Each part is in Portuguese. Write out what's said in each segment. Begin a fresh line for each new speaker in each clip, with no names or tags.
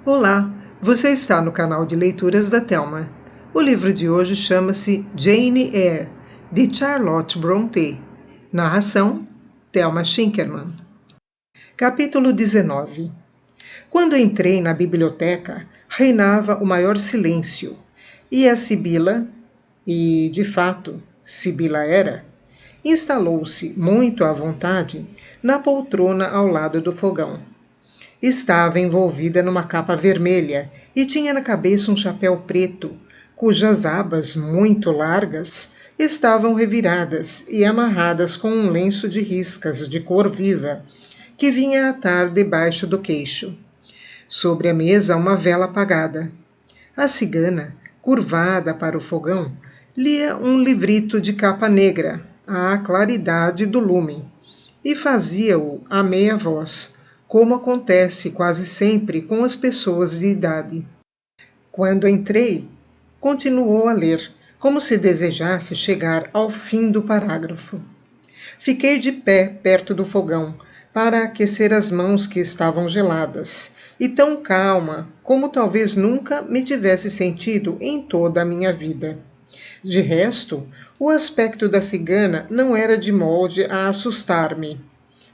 Olá, você está no canal de leituras da Thelma. O livro de hoje chama-se Jane Eyre, de Charlotte Brontë. Narração, Thelma Schinkelmann. Capítulo 19. Quando entrei na biblioteca, reinava o maior silêncio, e a Sibila, e de fato, Sibila era, instalou-se muito à vontade na poltrona ao lado do fogão. Estava envolvida numa capa vermelha e tinha na cabeça um chapéu preto, cujas abas, muito largas, estavam reviradas e amarradas com um lenço de riscas de cor viva, que vinha atar debaixo do queixo. Sobre a mesa, uma vela apagada. A cigana, curvada para o fogão, lia um livrito de capa negra, à claridade do lume, e fazia-o à meia voz, como acontece quase sempre com as pessoas de idade. Quando entrei, continuou a ler, como se desejasse chegar ao fim do parágrafo. Fiquei de pé perto do fogão, para aquecer as mãos que estavam geladas, e tão calma como talvez nunca me tivesse sentido em toda a minha vida. De resto, o aspecto da cigana não era de molde a assustar-me.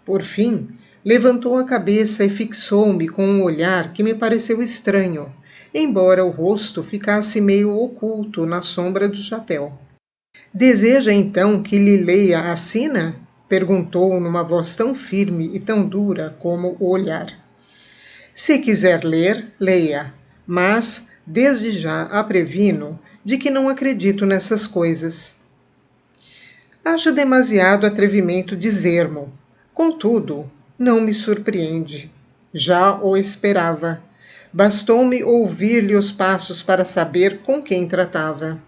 Por fim, levantou a cabeça e fixou-me com um olhar que me pareceu estranho, embora o rosto ficasse meio oculto na sombra do chapéu. Deseja então que lhe leia a sina? Perguntou numa voz tão firme e tão dura como o olhar. Se quiser ler, leia, mas desde já a previno de que não acredito nessas coisas. Acho demasiado atrevimento dizer-mo. Contudo, não me surpreende. Já o esperava. Bastou-me ouvir-lhe os passos para saber com quem tratava.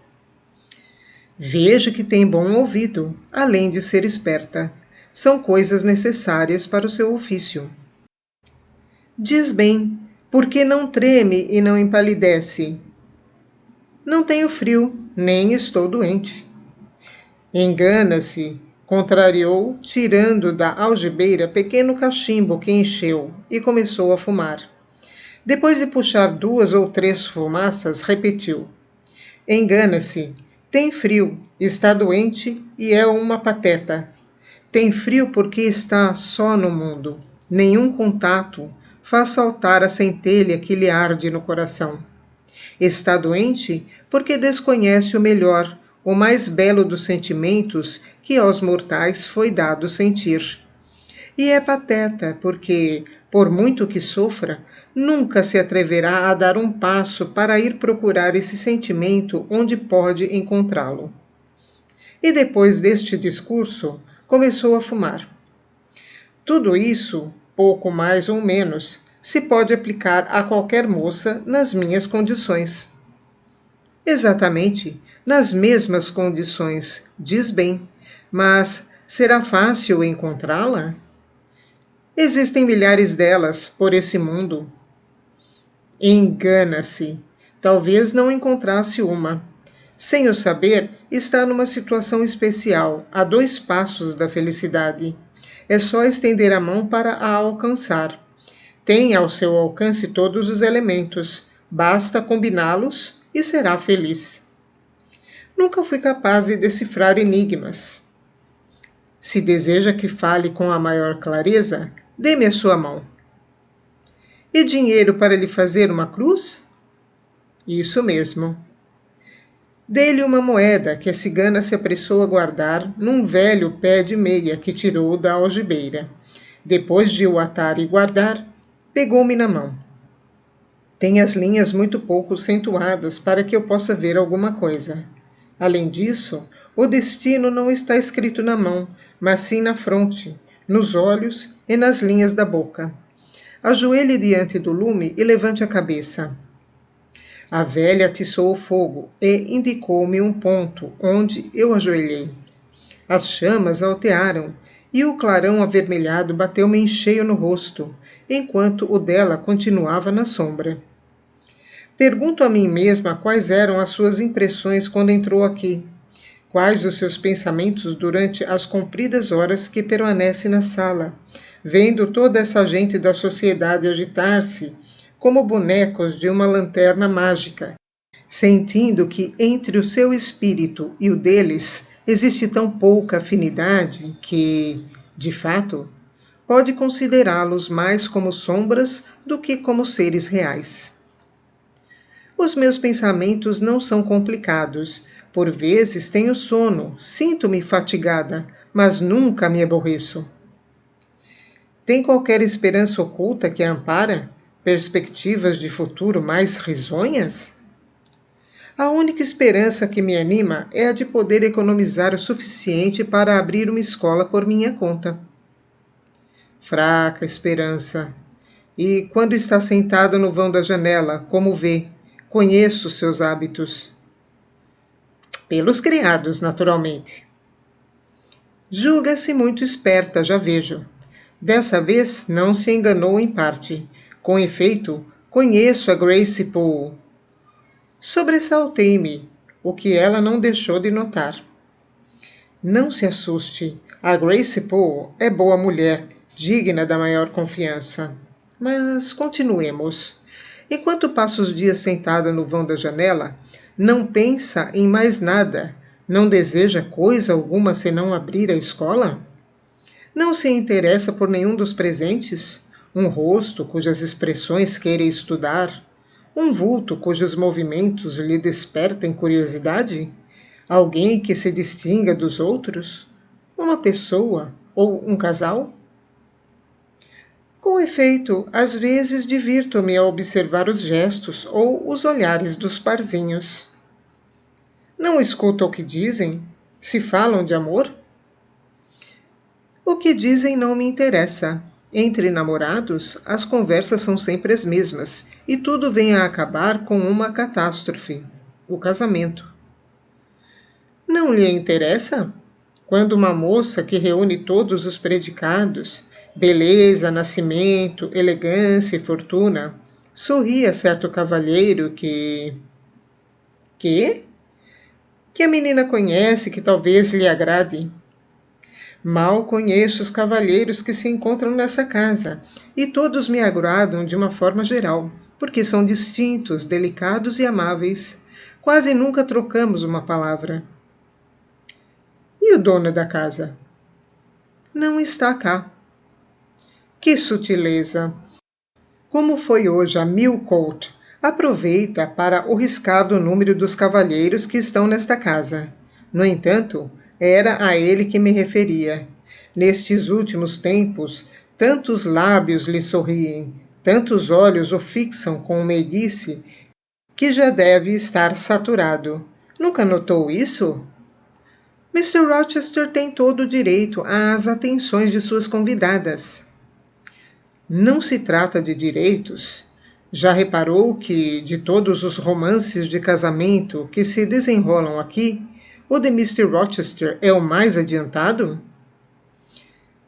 Vejo que tem bom ouvido, além de ser esperta. São coisas necessárias para o seu ofício. Diz bem, por que não treme e não empalidece? Não tenho frio, nem estou doente. Engana-se, contrariou, tirando da algibeira pequeno cachimbo que encheu, e começou a fumar. Depois de puxar 2 ou 3 fumaças, repetiu. Engana-se, tem frio, está doente e é uma pateta. Tem frio porque está só no mundo. Nenhum contato faz saltar a centelha que lhe arde no coração. Está doente porque desconhece o melhor, o mais belo dos sentimentos que aos mortais foi dado sentir. E é pateta porque, por muito que sofra, nunca se atreverá a dar um passo para ir procurar esse sentimento onde pode encontrá-lo. E depois deste discurso, começou a fumar. Tudo isso, pouco mais ou menos, se pode aplicar a qualquer moça nas minhas condições. Exatamente, nas mesmas condições, diz bem, mas será fácil encontrá-la? Existem milhares delas por esse mundo. Engana-se. Talvez não encontrasse uma. Sem o saber, está numa situação especial, a 2 passos da felicidade. É só estender a mão para a alcançar. Tem ao seu alcance todos os elementos. Basta combiná-los e será feliz. Nunca fui capaz de decifrar enigmas. Se deseja que fale com a maior clareza, dê-me a sua mão. E dinheiro para lhe fazer uma cruz? Isso mesmo. Dê-lhe uma moeda que a cigana se apressou a guardar num velho pé de meia que tirou da algibeira. Depois de o atar e guardar, pegou-me na mão. Tem as linhas muito pouco acentuadas para que eu possa ver alguma coisa. Além disso, o destino não está escrito na mão, mas sim na fronte, nos olhos e nas linhas da boca. Ajoelhe diante do lume e levante a cabeça. A velha atiçou o fogo e indicou-me um ponto onde eu ajoelhei. As chamas altearam e o clarão avermelhado bateu-me em cheio no rosto, enquanto o dela continuava na sombra. Pergunto a mim mesma quais eram as suas impressões quando entrou aqui. Quais os seus pensamentos durante as compridas horas que permanece na sala, vendo toda essa gente da sociedade agitar-se, como bonecos de uma lanterna mágica, sentindo que entre o seu espírito e o deles existe tão pouca afinidade que, de fato, pode considerá-los mais como sombras do que como seres reais. Os meus pensamentos não são complicados. Por vezes tenho sono, sinto-me fatigada, mas nunca me aborreço. Tem qualquer esperança oculta que a ampara? Perspectivas de futuro mais risonhas? A única esperança que me anima é a de poder economizar o suficiente para abrir uma escola por minha conta. Fraca esperança. E quando está sentada no vão da janela, como vê, conheço seus hábitos. Pelos criados, naturalmente. Julga-se muito esperta, já vejo. Dessa vez não se enganou em parte. Com efeito, conheço a Grace Poole. Sobressaltei-me, o que ela não deixou de notar. Não se assuste, a Grace Poole é boa mulher, digna da maior confiança. Mas continuemos. Enquanto passa os dias sentada no vão da janela, não pensa em mais nada, não deseja coisa alguma senão abrir a escola? Não se interessa por nenhum dos presentes? Um rosto cujas expressões queira estudar? Um vulto cujos movimentos lhe despertem curiosidade? Alguém que se distinga dos outros? Uma pessoa ou um casal? Com efeito, às vezes divirto-me a observar os gestos ou os olhares dos parzinhos. Não escuta o que dizem? Se falam de amor? O que dizem não me interessa. Entre namorados, as conversas são sempre as mesmas, e tudo vem a acabar com uma catástrofe: o casamento. Não lhe interessa? Quando uma moça que reúne todos os predicados, beleza, nascimento, elegância e fortuna, sorri a certo cavalheiro Que? Que a menina conhece, que talvez lhe agrade. Mal conheço os cavalheiros que se encontram nessa casa, e todos me agradam de uma forma geral, porque são distintos, delicados e amáveis. Quase nunca trocamos uma palavra. E o dono da casa? Não está cá. Que sutileza! Como foi hoje a Millcote, aproveita para o riscar do número dos cavalheiros que estão nesta casa. No entanto, era a ele que me referia. Nestes últimos tempos, tantos lábios lhe sorriem, tantos olhos o fixam com meiguice, que já deve estar saturado. Nunca notou isso? Mr. Rochester tem todo o direito às atenções de suas convidadas. Não se trata de direitos. Já reparou que, de todos os romances de casamento que se desenrolam aqui, o de Mr. Rochester é o mais adiantado?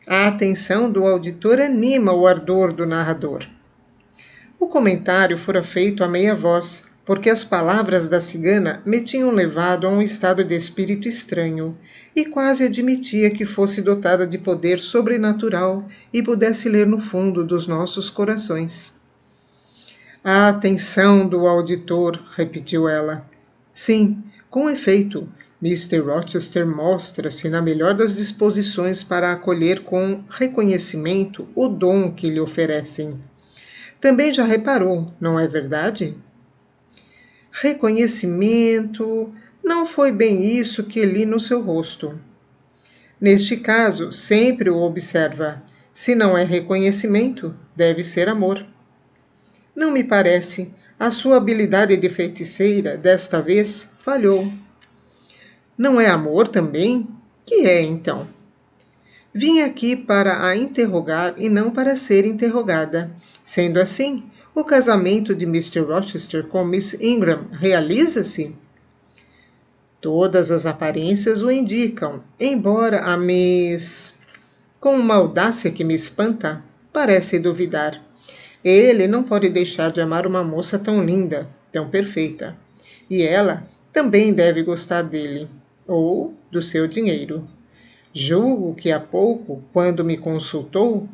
A atenção do auditor anima o ardor do narrador. O comentário fora feito a meia voz, porque as palavras da cigana me tinham levado a um estado de espírito estranho, e quase admitia que fosse dotada de poder sobrenatural e pudesse ler no fundo dos nossos corações. A atenção do auditor, repetiu ela. Sim, com efeito, Mr. Rochester mostra-se na melhor das disposições para acolher com reconhecimento o dom que lhe oferecem. Também já reparou, não é verdade? Reconhecimento, não foi bem isso que li no seu rosto. Neste caso, sempre o observa. Se não é reconhecimento, deve ser amor. Não me parece. A sua habilidade de feiticeira, desta vez, falhou. Não é amor também? Que é, então? Vim aqui para a interrogar e não para ser interrogada. Sendo assim, o casamento de Mr. Rochester com Miss Ingram realiza-se? Todas as aparências o indicam, embora a Miss, com uma audácia que me espanta, parece duvidar. Ele não pode deixar de amar uma moça tão linda, tão perfeita. E ela também deve gostar dele, ou do seu dinheiro. Julgo que há pouco, quando me consultou,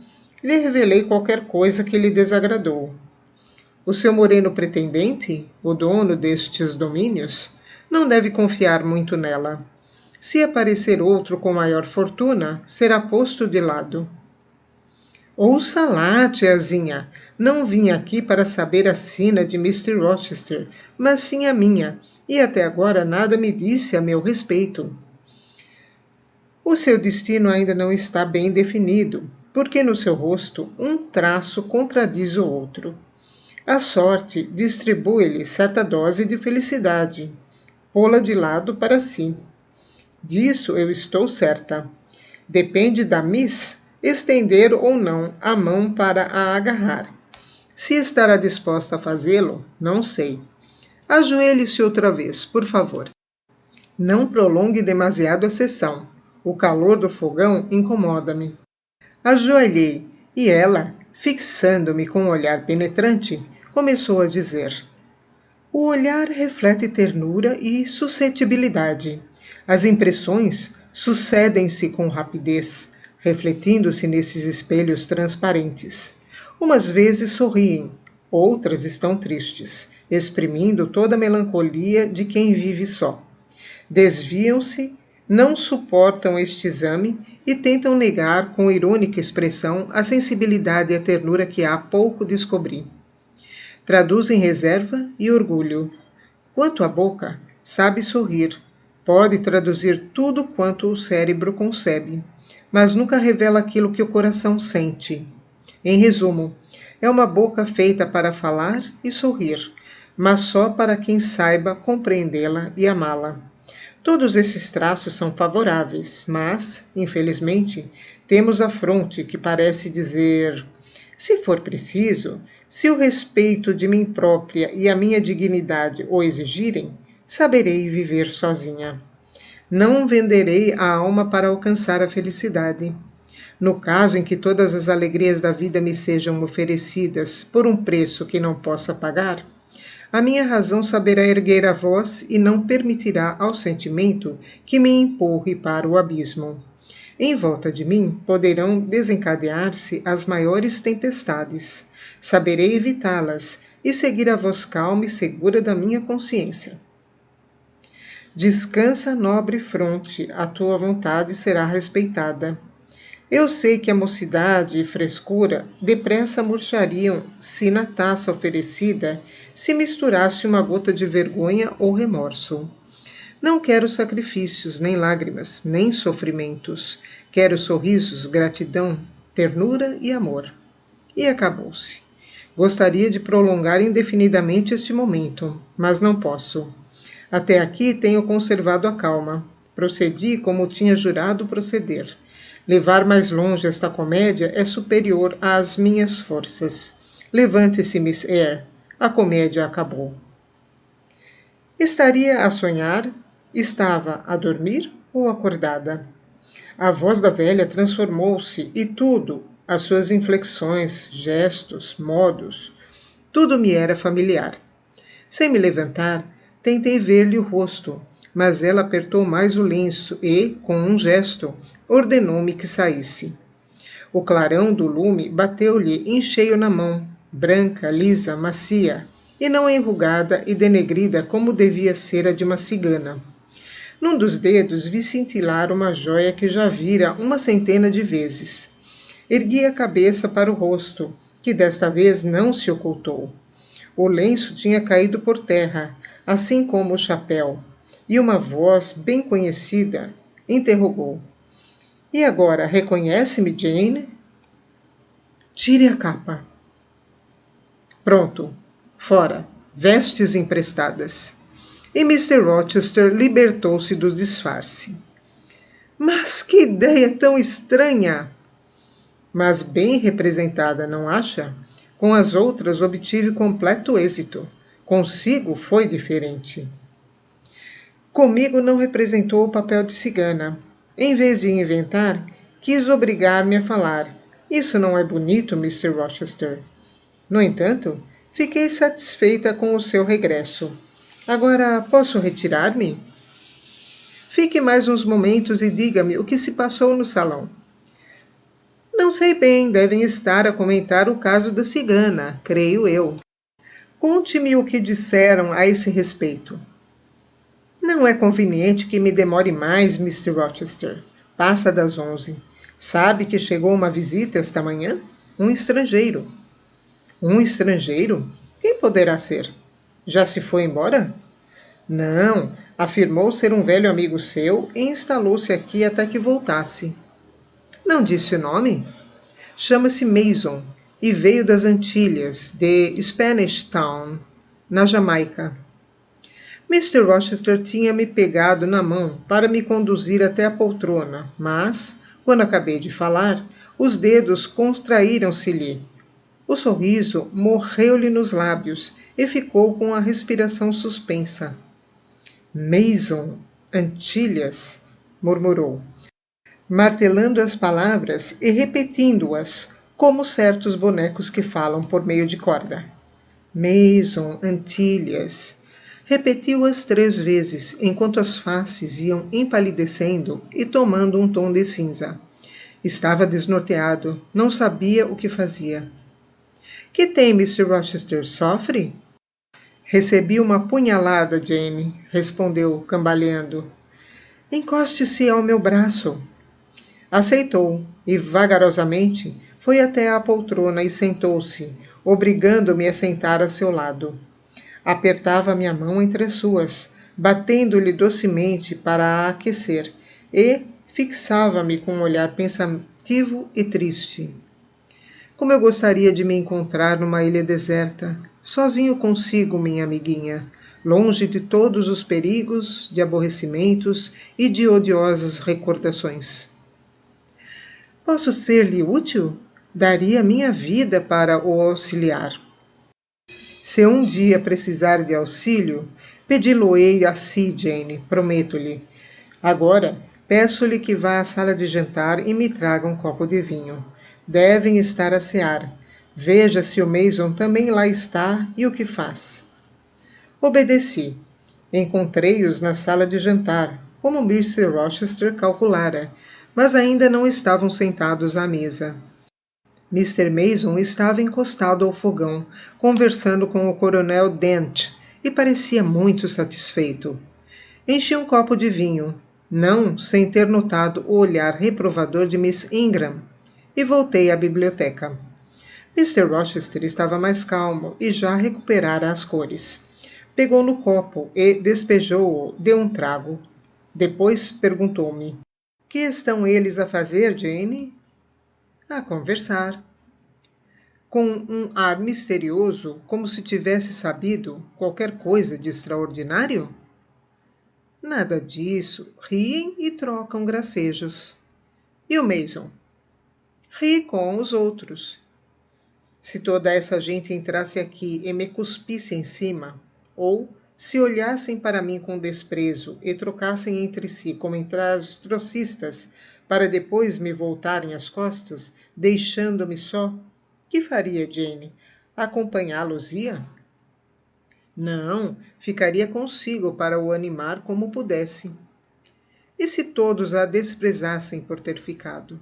lhe revelei qualquer coisa que lhe desagradou. O seu moreno pretendente, o dono destes domínios, não deve confiar muito nela. Se aparecer outro com maior fortuna, será posto de lado. Ouça lá, tiazinha, não vim aqui para saber a sina de Mr. Rochester, mas sim a minha, e até agora nada me disse a meu respeito. O seu destino ainda não está bem definido, porque no seu rosto um traço contradiz o outro. A sorte distribui-lhe certa dose de felicidade, pô-la de lado para si. Disso eu estou certa. Depende da Miss estender ou não a mão para a agarrar. Se estará disposta a fazê-lo, não sei. Ajoelhe-se outra vez, por favor. Não prolongue demasiado a sessão. O calor do fogão incomoda-me. Ajoelhei e ela, fixando-me com um olhar penetrante, começou a dizer: o olhar reflete ternura e suscetibilidade. As impressões sucedem-se com rapidez, refletindo-se nesses espelhos transparentes. Umas vezes sorriem, outras estão tristes, exprimindo toda a melancolia de quem vive só. Desviam-se, não suportam este exame e tentam negar com irônica expressão a sensibilidade e a ternura que há pouco descobri. Traduzem reserva e orgulho. Quanto à boca, sabe sorrir. Pode traduzir tudo quanto o cérebro concebe, mas nunca revela aquilo que o coração sente. Em resumo, é uma boca feita para falar e sorrir, mas só para quem saiba compreendê-la e amá-la. Todos esses traços são favoráveis, mas, infelizmente, temos a fronte que parece dizer: se for preciso, se o respeito de mim própria e a minha dignidade o exigirem, saberei viver sozinha. Não venderei a alma para alcançar a felicidade. No caso em que todas as alegrias da vida me sejam oferecidas por um preço que não possa pagar, a minha razão saberá erguer a voz e não permitirá ao sentimento que me empurre para o abismo. Em volta de mim poderão desencadear-se as maiores tempestades. Saberei evitá-las e seguir a voz calma e segura da minha consciência. Descansa, nobre fronte, a tua vontade será respeitada. Eu sei que a mocidade e frescura depressa murchariam se na taça oferecida se misturasse uma gota de vergonha ou remorso. Não quero sacrifícios, nem lágrimas, nem sofrimentos. Quero sorrisos, gratidão, ternura e amor. E acabou-se. Gostaria de prolongar indefinidamente este momento, mas não posso. Até aqui tenho conservado a calma. Procedi como tinha jurado proceder. Levar mais longe esta comédia é superior às minhas forças. Levante-se, Miss Eyre. A comédia acabou. Estaria a sonhar? Estava a dormir ou acordada? A voz da velha transformou-se e tudo, as suas inflexões, gestos, modos, tudo me era familiar. Sem me levantar, tentei ver-lhe o rosto, mas ela apertou mais o lenço e, com um gesto, ordenou-me que saísse. O clarão do lume bateu-lhe em cheio na mão, branca, lisa, macia, e não enrugada e denegrida como devia ser a de uma cigana. Num dos dedos vi cintilar uma joia que já vira uma centena de vezes. Ergui a cabeça para o rosto, que desta vez não se ocultou. O lenço tinha caído por terra, assim como o chapéu, e uma voz bem conhecida interrogou: e agora, reconhece-me, Jane? Tire a capa. Pronto, fora, vestes emprestadas. E Mr. Rochester libertou-se do disfarce. Mas que ideia tão estranha! Mas bem representada, não acha? Com as outras obtive completo êxito. Consigo foi diferente. Comigo não representou o papel de cigana. Em vez de inventar, quis obrigar-me a falar. Isso não é bonito, Mr. Rochester. No entanto, fiquei satisfeita com o seu regresso. Agora, posso retirar-me? Fique mais uns momentos e diga-me o que se passou no salão. Não sei bem, devem estar a comentar o caso da cigana, creio eu. Conte-me o que disseram a esse respeito. Não é conveniente que me demore mais, Mr. Rochester. Passa das 11. Sabe que chegou uma visita esta manhã? Um estrangeiro. Um estrangeiro? Quem poderá ser? Já se foi embora? Não, afirmou ser um velho amigo seu e instalou-se aqui até que voltasse. Não disse o nome? Chama-se Mason e veio das Antilhas, de Spanish Town, na Jamaica. Mr. Rochester tinha me pegado na mão para me conduzir até a poltrona, mas, quando acabei de falar, os dedos contraíram-se-lhe. O sorriso morreu-lhe nos lábios e ficou com a respiração suspensa. Mason, Antilhas, murmurou, martelando as palavras e repetindo-as, como certos bonecos que falam por meio de corda. Mason, Antilhas. Repetiu-as 3 vezes, enquanto as faces iam empalidecendo e tomando um tom de cinza. Estava desnorteado, não sabia o que fazia. Que tem, Mr. Rochester? Sofre? Recebi uma punhalada, Jane, respondeu, cambaleando. Encoste-se ao meu braço. Aceitou e, vagarosamente, foi até à poltrona e sentou-se, obrigando-me a sentar a seu lado. Apertava minha mão entre as suas, batendo-lhe docemente para a aquecer, e fixava-me com um olhar pensativo e triste. Como eu gostaria de me encontrar numa ilha deserta, sozinho consigo, minha amiguinha, longe de todos os perigos, de aborrecimentos e de odiosas recordações. Posso ser-lhe útil? Daria minha vida para o auxiliar. Se um dia precisar de auxílio, pedi-lo-ei a si, Jane, prometo-lhe. Agora, peço-lhe que vá à sala de jantar e me traga um copo de vinho. Devem estar a cear. Veja se o Mason também lá está e o que faz. Obedeci. Encontrei-os na sala de jantar, como Mr. Rochester calculara, mas ainda não estavam sentados à mesa. Mr. Mason estava encostado ao fogão, conversando com o coronel Dent, e parecia muito satisfeito. Enchi um copo de vinho, não sem ter notado o olhar reprovador de Miss Ingram, e voltei à biblioteca. Mr. Rochester estava mais calmo e já recuperara as cores. Pegou no copo e despejou-o de um trago. Depois perguntou-me: Que estão eles a fazer, Jane? A conversar. Com um ar misterioso, como se tivesse sabido qualquer coisa de extraordinário? Nada disso. Riem e trocam gracejos. E o Mason? Ri com os outros. Se toda essa gente entrasse aqui e me cuspisse em cima, ou se olhassem para mim com desprezo e trocassem entre si comentários trocistas para depois me voltarem as costas, deixando-me só, que faria Jane? Acompanhá-los-ia? Não, ficaria consigo para o animar como pudesse. E se todos a desprezassem por ter ficado?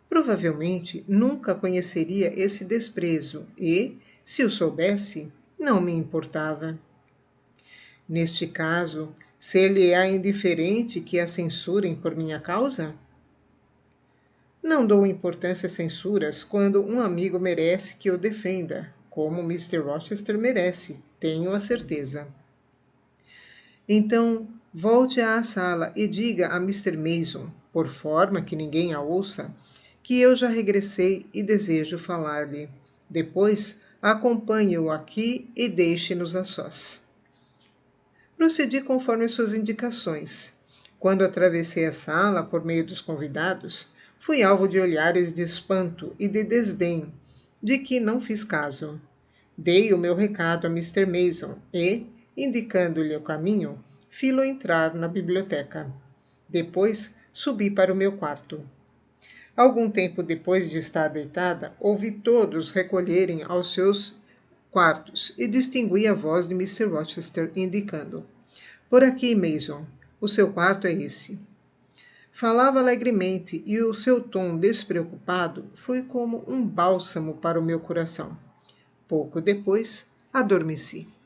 Provavelmente nunca conheceria esse desprezo e, se o soubesse, não me importava. Neste caso, ser-lhe-á indiferente que a censurem por minha causa? Não dou importância às censuras quando um amigo merece que o defenda, como Mr. Rochester merece, tenho a certeza. Então, volte à sala e diga a Mr. Mason, por forma que ninguém a ouça, que eu já regressei e desejo falar-lhe. Depois, acompanhe-o aqui e deixe-nos a sós. Procedi conforme suas indicações. Quando atravessei a sala por meio dos convidados, fui alvo de olhares de espanto e de desdém, de que não fiz caso. Dei o meu recado a Mr. Mason e, indicando-lhe o caminho, fi-lo entrar na biblioteca. Depois, subi para o meu quarto. Algum tempo depois de estar deitada, ouvi todos recolherem aos seus quartos e distingui a voz de Mr. Rochester indicando: Por aqui, Mason. O seu quarto é esse. Falava alegremente e o seu tom despreocupado foi como um bálsamo para o meu coração. Pouco depois, adormeci.